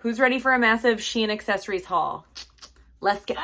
Who's ready for a massive SHEIN accessories haul? Let's go.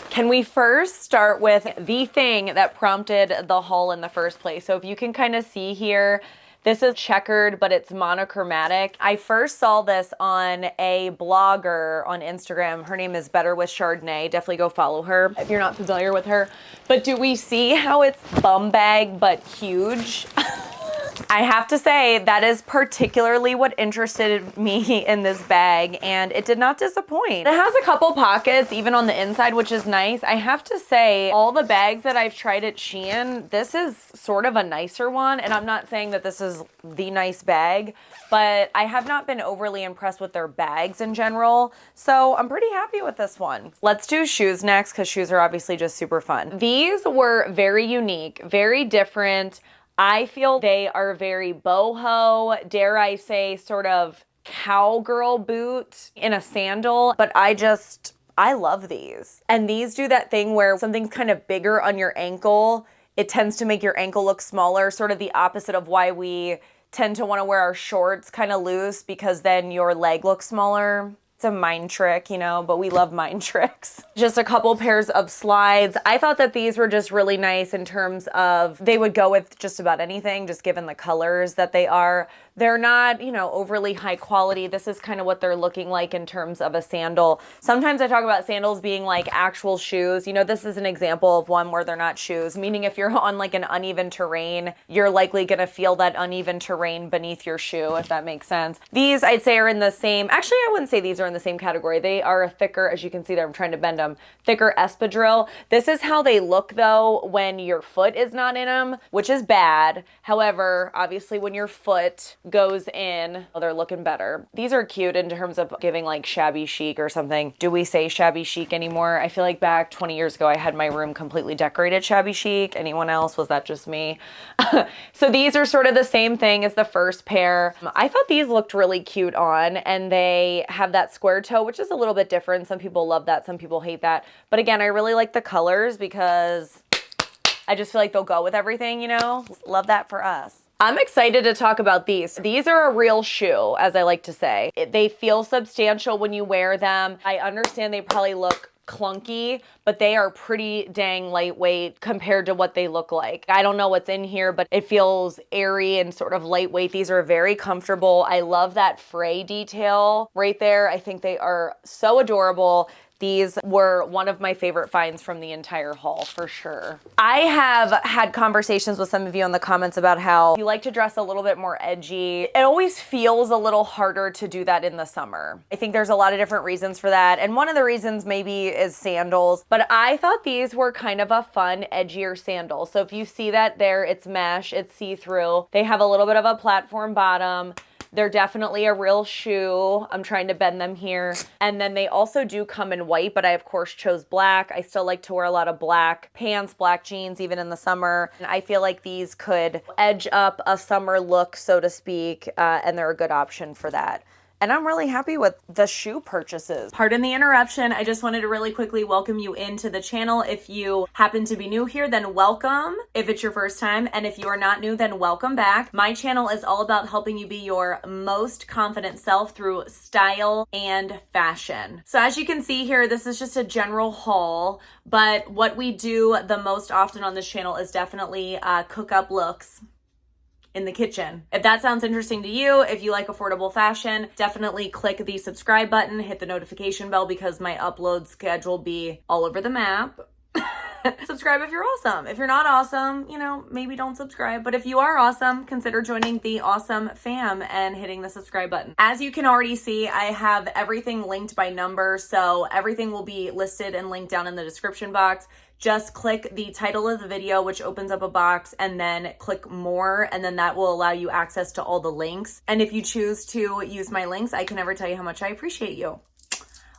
Can we first start with the thing that prompted the haul in the first place? So if you can kind of see here, this is checkered, but it's monochromatic. I first saw this on a blogger on Instagram. Her name is Better with Chardonnay. Definitely go follow her if you're not familiar with her. But do we see how it's bum bag but huge? I have to say that is particularly what interested me in this bag, and it did not disappoint. It has a couple pockets even on the inside, which is nice. I have to say, all the bags that I've tried at SHEIN, this is sort of a nicer one, and I'm not saying that this is the nice bag, but I have not been overly impressed with their bags in general, so I'm pretty happy with this one. Let's do shoes next, because shoes are obviously just super fun. These were very unique, very different. I feel they are very boho, dare I say, sort of cowgirl boot in a sandal, but I love these. And these do that thing where something's kind of bigger on your ankle, it tends to make your ankle look smaller, sort of the opposite of why we tend to want to wear our shorts kind of loose, because then your leg looks smaller. It's a mind trick, you know, but we love mind tricks. Just a couple pairs of slides. I thought that these were just really nice in terms of they would go with just about anything, just given the colors that they are. They're not, you know, overly high quality. This is kind of what they're looking like in terms of a sandal. Sometimes I talk about sandals being like actual shoes. You know, this is an example of one where they're not shoes, meaning if you're on like an uneven terrain, you're likely gonna feel that uneven terrain beneath your shoe, if that makes sense. These I'd say are in the same, actually I wouldn't say these are in the same category. They are a thicker, as you can see there, I'm trying to bend them, thicker espadrille. This is how they look though when your foot is not in them, which is bad. However, obviously when your foot goes in, well, they're looking better. These are cute in terms of giving like shabby chic or something. Do we say shabby chic anymore? I feel like back 20 years ago, I had my room completely decorated shabby chic. Anyone else? Was that just me? So these are sort of the same thing as the first pair. I thought these looked really cute on, and they have that square toe, which is a little bit different. Some people love that, some people hate that. But again, I really like the colors because I just feel like they'll go with everything, you know? Love that for us. I'm excited to talk about these. These are a real shoe, as I like to say. They feel substantial when you wear them. I understand they probably look clunky, but they are pretty dang lightweight compared to what they look like. I don't know what's in here, but it feels airy and sort of lightweight. These are very comfortable. I love that fray detail right there. I think they are so adorable. These were one of my favorite finds from the entire haul, for sure. I have had conversations with some of you in the comments about how you like to dress a little bit more edgy. It always feels a little harder to do that in the summer. I think there's a lot of different reasons for that, and one of the reasons maybe is sandals, but I thought these were kind of a fun, edgier sandal. So if you see that there, it's mesh, it's see-through. They have a little bit of a platform bottom. They're definitely a real shoe. I'm trying to bend them here. And then they also do come in white, but I of course chose black. I still like to wear a lot of black pants, black jeans, even in the summer. And I feel like these could edge up a summer look, so to speak, and they're a good option for that. And I'm really happy with the shoe purchases. Pardon the interruption. I just wanted to really quickly welcome you into the channel. If you happen to be new here, then welcome. If it's your first time, and if you are not new, then welcome back. My channel is all about helping you be your most confident self through style and fashion. So as you can see here, this is just a general haul, but what we do the most often on this channel is definitely cook up looks in the kitchen. If that sounds interesting to you, if you like affordable fashion, definitely click the subscribe button, hit the notification bell, because my upload schedule be all over the map. Subscribe if you're awesome. If you're not awesome, you know, maybe don't subscribe. But if you are awesome, consider joining the awesome fam and hitting the subscribe button. As you can already see, I have everything linked by number, so everything will be listed and linked down in the description box. Just click the title of the video, which opens up a box, and then click more, and then that will allow you access to all the links. And if you choose to use my links, I can never tell you how much I appreciate you.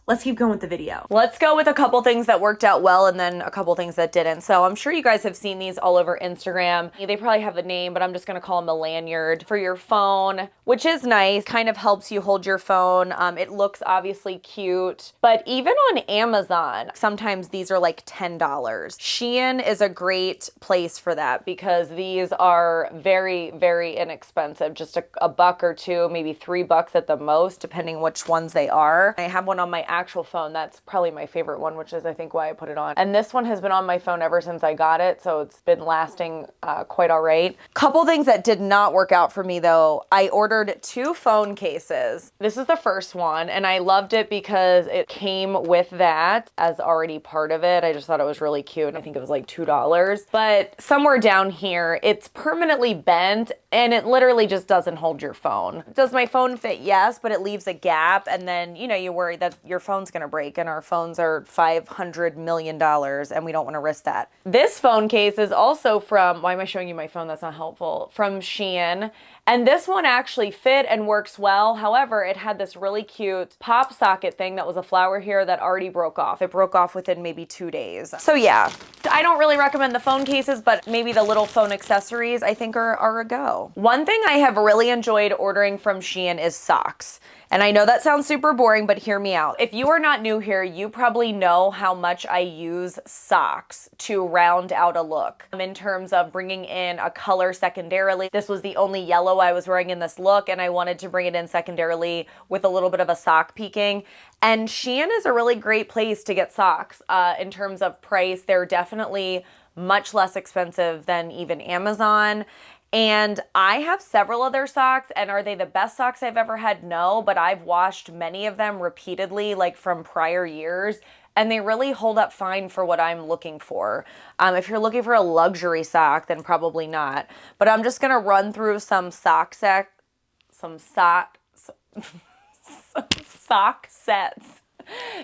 let's keep going with the video. Let's go with a couple things that worked out well and then a couple things that didn't. So I'm sure you guys have seen these all over Instagram. They probably have a name, but I'm just gonna call them a lanyard for your phone, which is nice. Kind of helps you hold your phone. It looks obviously cute, but even on Amazon, sometimes these are like $10. SHEIN is a great place for that because these are very, very inexpensive. Just a buck or two, maybe $3 at the most, depending which ones they are. I have one on my actual phone. That's probably my favorite one, which is I think why I put it on. And this one has been on my phone ever since I got it, so it's been lasting quite all right. Couple things that did not work out for me though. I ordered 2 phone cases. This is the first one, and I loved it because it came with that as already part of it. I just thought it was really cute. I think it was like $2. But somewhere down here, it's permanently bent and it literally just doesn't hold your phone. Does my phone fit? Yes, but it leaves a gap, and then, you know, you worry that your phone's gonna break, and our phones are $500 million and we don't wanna risk that. This phone case is also from, why am I showing you my phone? That's not helpful. From SHEIN. And this one actually fit and works well. However, it had this really cute pop socket thing that was a flower here that already broke off. It broke off within maybe 2 days. So yeah, I don't really recommend the phone cases, but maybe the little phone accessories I think are a go. One thing I have really enjoyed ordering from SHEIN is socks. And I know that sounds super boring, but hear me out. If you are not new here, you probably know how much I use socks to round out a look. In terms of bringing in a color secondarily, this was the only yellow I was wearing in this look, and I wanted to bring it in secondarily with a little bit of a sock peeking. And SHEIN is a really great place to get socks. In terms of price, they're definitely much less expensive than even Amazon. And I have several of their socks, and are they the best socks I've ever had? No, but I've washed many of them repeatedly, like from prior years, and they really hold up fine for what I'm looking for. If you're looking for a luxury sock, then probably not. But I'm just gonna run through some sock sets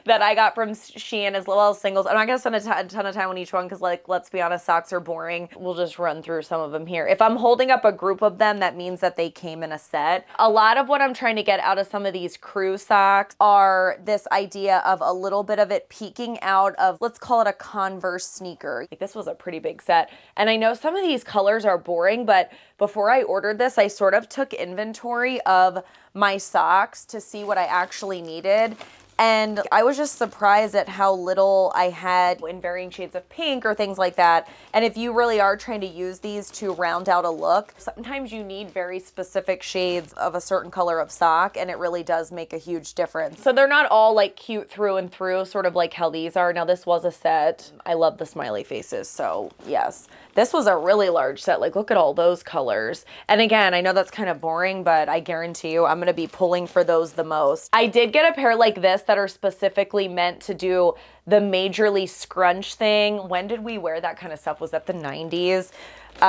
that I got from SHEIN as well as singles. I'm not gonna spend a ton of time on each one because, like, let's be honest, socks are boring. We'll just run through some of them here. If I'm holding up a group of them, that means that they came in a set. A lot of what I'm trying to get out of some of these crew socks are this idea of a little bit of it peeking out of, let's call it a Converse sneaker. Like, this was a pretty big set. And I know some of these colors are boring, but before I ordered this, I sort of took inventory of my socks to see what I actually needed. And I was just surprised at how little I had in varying shades of pink or things like that. And if you really are trying to use these to round out a look, sometimes you need very specific shades of a certain color of sock, and it really does make a huge difference. So they're not all like cute through and through, sort of like how these are. Now this was a set. I love the smiley faces, so yes. This was a really large set. Like, look at all those colors. And again, I know that's kind of boring, but I guarantee you I'm gonna be pulling for those the most. I did get a pair like this that are specifically meant to do the majorly scrunch thing. When did we wear that kind of stuff? Was that the 90s?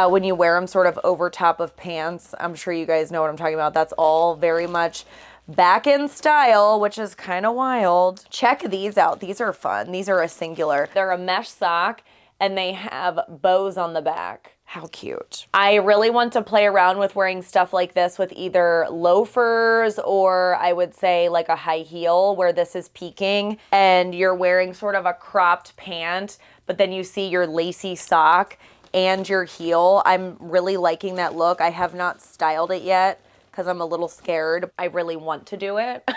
When you wear them sort of over top of pants. I'm sure you guys know what I'm talking about. That's all very much back in style, which is kind of wild. Check these out. These are fun. These are a singular. They're a mesh sock, and they have bows on the back. How cute. I really want to play around with wearing stuff like this with either loafers or I would say like a high heel where this is peaking and you're wearing sort of a cropped pant, but then you see your lacy sock and your heel. I'm really liking that look. I have not styled it yet because I'm a little scared. I really want to do it.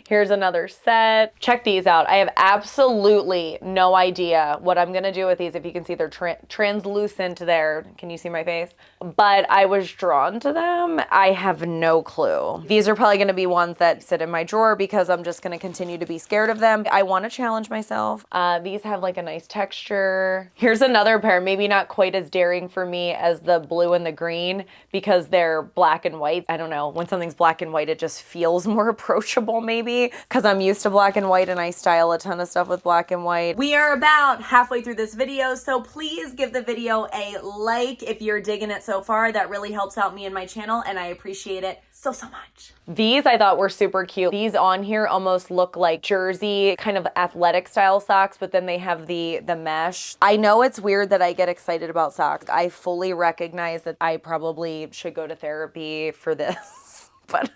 Here's another set. Check these out. I have absolutely no idea what I'm gonna do with these. If you can see, they're translucent there. Can you see my face? But I was drawn to them. I have no clue. These are probably gonna be ones that sit in my drawer because I'm just gonna continue to be scared of them. I wanna challenge myself. These have like a nice texture. Here's another pair, maybe not quite as daring for me as the blue and the green because they're black and white. I don't know, when something's black and white, it just feels more approachable maybe because I'm used to black and white and I style a ton of stuff with black and white. We are about halfway through this video, so please give the video a like if you're digging it so far. That really helps out me and my channel and I appreciate it so much. These I thought were super cute. These on here almost look like jersey, kind of athletic style socks, but then they have the mesh. I know it's weird that I get excited about socks. I fully recognize that I probably should go to therapy for this, but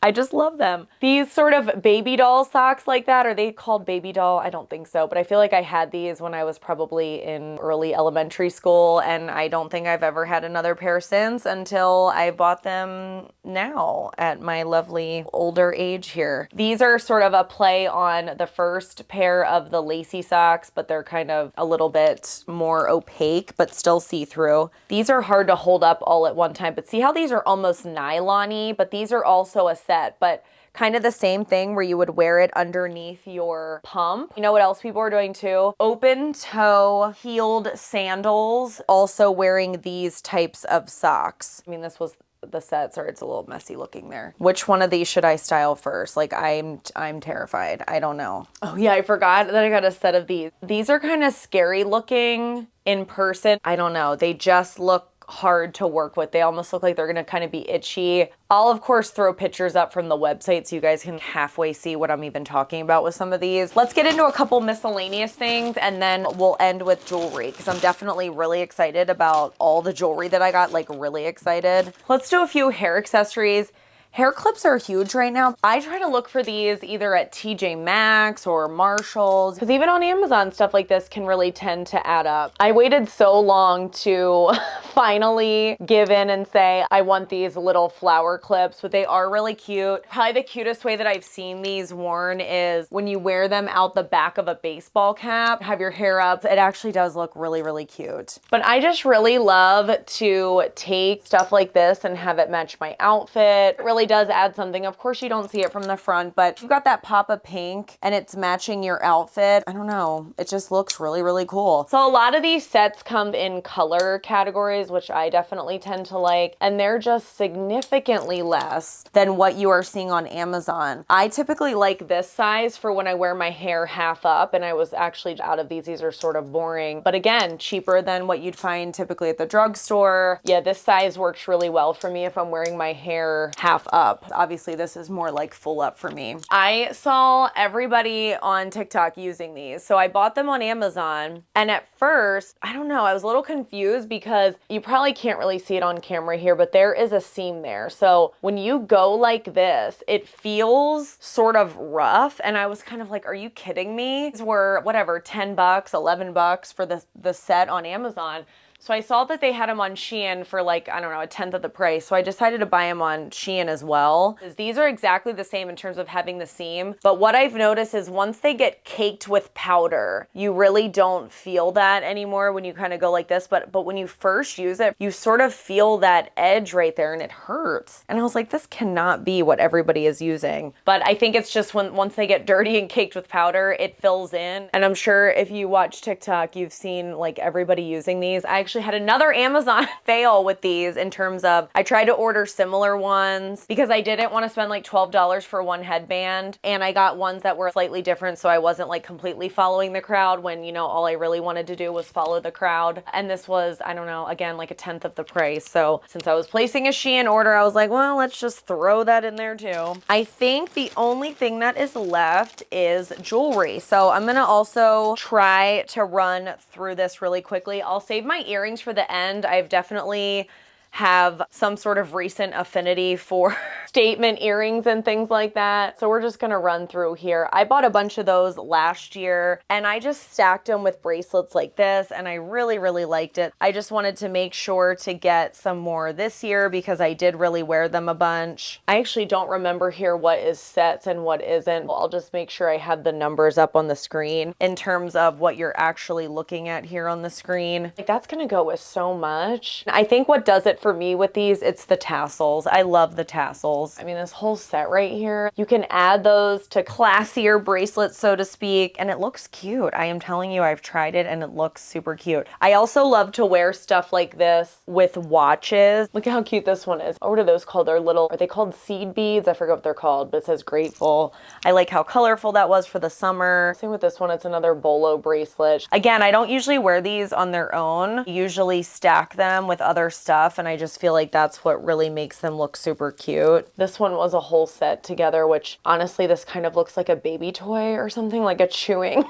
I just love them. These sort of baby doll socks like that, are they called baby doll? I don't think so, but I feel like I had these when I was probably in early elementary school, and I don't think I've ever had another pair since until I bought them now at my lovely older age here. These are sort of a play on the first pair of the lacy socks, but they're kind of a little bit more opaque, but still see-through. These are hard to hold up all at one time, but see how these are almost nylon-y, but these are also a set, but kind of the same thing where you would wear it underneath your pump. You know what else people are doing too? Open toe heeled sandals, also wearing these types of socks. I mean, this was the set. Sorry, it's a little messy looking there. Which one of these should I style first? Like I'm terrified. I don't know. Oh yeah, I forgot that I got a set of these. These are kind of scary looking in person. I don't know. They just look hard to work with. They almost look like they're gonna kind of be itchy. I'll of course throw pictures up from the website so you guys can halfway see what I'm even talking about with some of these. Let's get into a couple miscellaneous things and then we'll end with jewelry because I'm definitely really excited about all the jewelry that I got, like really excited. Let's do a few hair accessories. Hair clips are huge right now. I try to look for these either at TJ Maxx or Marshall's, because even on Amazon, stuff like this can really tend to add up. I waited so long to finally give in and say, I want these little flower clips, but they are really cute. Probably the cutest way that I've seen these worn is when you wear them out the back of a baseball cap, have your hair up. It actually does look really, really cute. But I just really love to take stuff like this and have it match my outfit. It really does add something. Of course, you don't see it from the front, but you've got that pop of pink and it's matching your outfit. I don't know. It just looks really, really cool. So a lot of these sets come in color categories, which I definitely tend to like, and they're just significantly less than what you are seeing on Amazon. I typically like this size for when I wear my hair half up, and I was actually out of these. These are sort of boring, but again, cheaper than what you'd find typically at the drugstore. Yeah, this size works really well for me if I'm wearing my hair half up. Obviously, this is more like full up for me. I saw everybody on TikTok using these, so I bought them on Amazon, and at first, I don't know, I was a little confused because you probably can't really see it on camera here, but there is a seam there. So when you go like this, it feels sort of rough, and I was kind of like, are you kidding me? These were whatever, 10 bucks, 11 bucks for the set on Amazon. So I saw that they had them on SHEIN for like, I don't know, a tenth of the price. So I decided to buy them on SHEIN as well. These are exactly the same in terms of having the seam. But what I've noticed is once they get caked with powder, you really don't feel that anymore when you kind of go like this. But when you first use it, you sort of feel that edge right there and it hurts. And I was like, this cannot be what everybody is using. But I think it's just once they get dirty and caked with powder, it fills in. And I'm sure if you watch TikTok, you've seen like everybody using these. I actually had another Amazon fail with these in terms of I tried to order similar ones because I didn't want to spend like $12 for one headband, and I got ones that were slightly different so I wasn't like completely following the crowd when, you know, all I really wanted to do was follow the crowd. And this was, I don't know, again, like a tenth of the price. So since I was placing a SHEIN order, I was like, well, let's just throw that in there too. I think the only thing that is left is jewelry. So I'm gonna also try to run through this really quickly. I'll save my earrings for the end. I've definitely have some sort of recent affinity for statement earrings and things like that. So we're just gonna run through here. I bought a bunch of those last year and I just stacked them with bracelets like this, and I really, really liked it. I just wanted to make sure to get some more this year because I did really wear them a bunch. I actually don't remember here what is sets and what isn't. I'll just make sure I have the numbers up on the screen in terms of what you're actually looking at here on the screen. Like that's gonna go with so much. I think what does it for me with these, it's the tassels. I love the tassels. I mean, this whole set right here, you can add those to classier bracelets, so to speak, and it looks cute. I am telling you, I've tried it and it looks super cute. I also love to wear stuff like this with watches. Look at how cute this one is. Oh, what are those called? They're little, are they called seed beads? I forget what they're called, but it says grateful. I like how colorful that was for the summer. Same with this one, it's another bolo bracelet. Again, I don't usually wear these on their own. I usually stack them with other stuff, and I just feel like that's what really makes them look super cute. This one was a whole set together, which honestly, this kind of looks like a baby toy or something, like a chewing.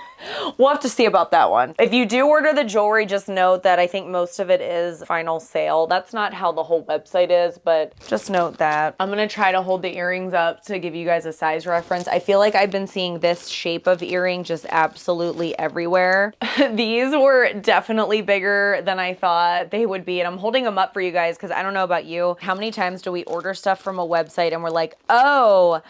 We'll have to see about that one. If you do order the jewelry, just note that I think most of it is final sale. That's not how the whole website is, but just note that. I'm gonna try to hold the earrings up to give you guys a size reference. I feel like I've been seeing this shape of earring just absolutely everywhere. These were definitely bigger than I thought they would be, and I'm holding them up for you guys because I don't know about you. How many times do we order stuff from a website and we're like, oh,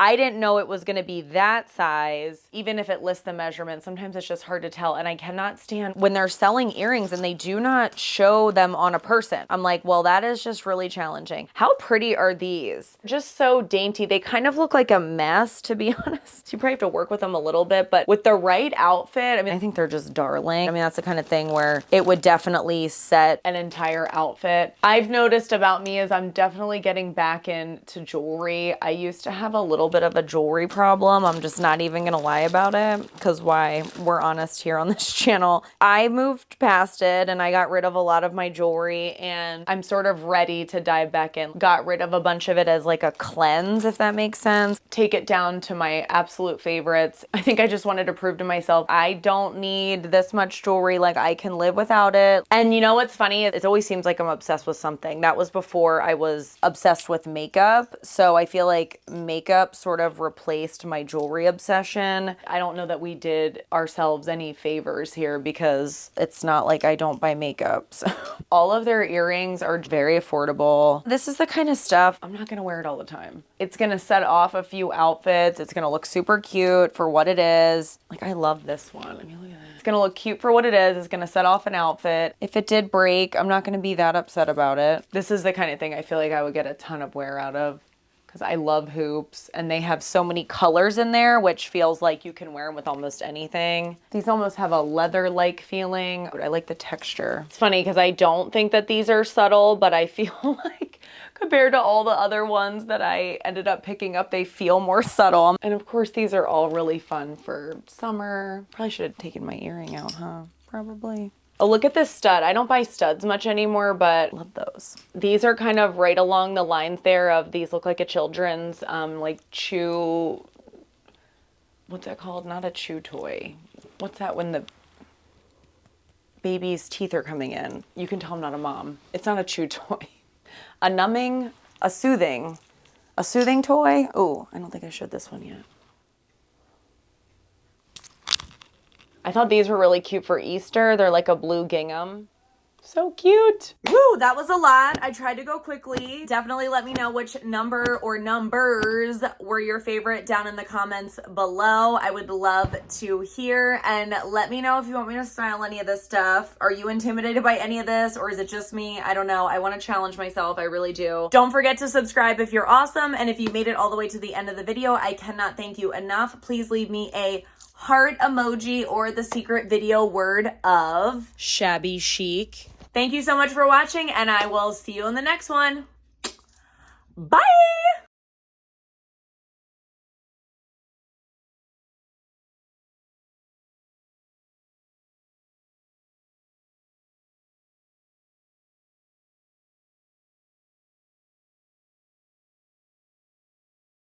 I didn't know it was gonna be that size. Even if it lists the measurement, sometimes it's just hard to tell. And I cannot stand when they're selling earrings and they do not show them on a person. I'm like, well, that is just really challenging. How pretty are these? Just so dainty. They kind of look like a mess, to be honest. So you probably have to work with them a little bit, but with the right outfit, I mean, I think they're just darling. I mean, that's the kind of thing where it would definitely set an entire outfit. I've noticed about me is I'm definitely getting back into jewelry. I used to have a little bit of a jewelry problem. I'm just not even gonna lie about it, because why? We're honest here on this channel. I moved past it and I got rid of a lot of my jewelry, and I'm sort of ready to dive back in. Got rid of a bunch of it as like a cleanse, if that makes sense. Take it down to my absolute favorites. I think I just wanted to prove to myself I don't need this much jewelry, like I can live without it. And you know what's funny? It always seems like I'm obsessed with something. That was before I was obsessed with makeup. So I feel like makeup sort of replaced my jewelry obsession. I don't know that we did ourselves any favors here because it's not like I don't buy makeup. So all of their earrings are very affordable. This is the kind of stuff, I'm not gonna wear it all the time. It's gonna set off a few outfits. It's gonna look super cute for what it is. Like, I love this one. I mean, look at that. It's gonna look cute for what it is. It's gonna set off an outfit. If it did break, I'm not gonna be that upset about it. This is the kind of thing I feel like I would get a ton of wear out of, because I love hoops and they have so many colors in there, which feels like you can wear them with almost anything. These almost have a leather-like feeling. I like the texture. It's funny because I don't think that these are subtle, but I feel like compared to all the other ones that I ended up picking up, they feel more subtle. And of course, these are all really fun for summer. Probably should have taken my earring out, huh? Probably. Oh, look at this stud. I don't buy studs much anymore, but love those. These are kind of right along the lines there of these look like a children's like chew, what's that called? Not a chew toy. What's that when the baby's teeth are coming in? You can tell I'm not a mom. It's not a chew toy. A numbing, a soothing toy. Oh, I don't think I showed this one yet. I thought these were really cute for Easter. They're like a blue gingham. So cute. Woo, that was a lot. I tried to go quickly. Definitely let me know which number or numbers were your favorite down in the comments below. I would love to hear, and let me know if you want me to style any of this stuff. Are you intimidated by any of this, or is it just me? I don't know. I want to challenge myself. I really do. Don't forget to subscribe if you're awesome, and if you made it all the way to the end of the video, I cannot thank you enough. Please leave me a heart emoji or the secret video word of shabby chic. Thank you so much for watching, and I will see you in the next one. Bye!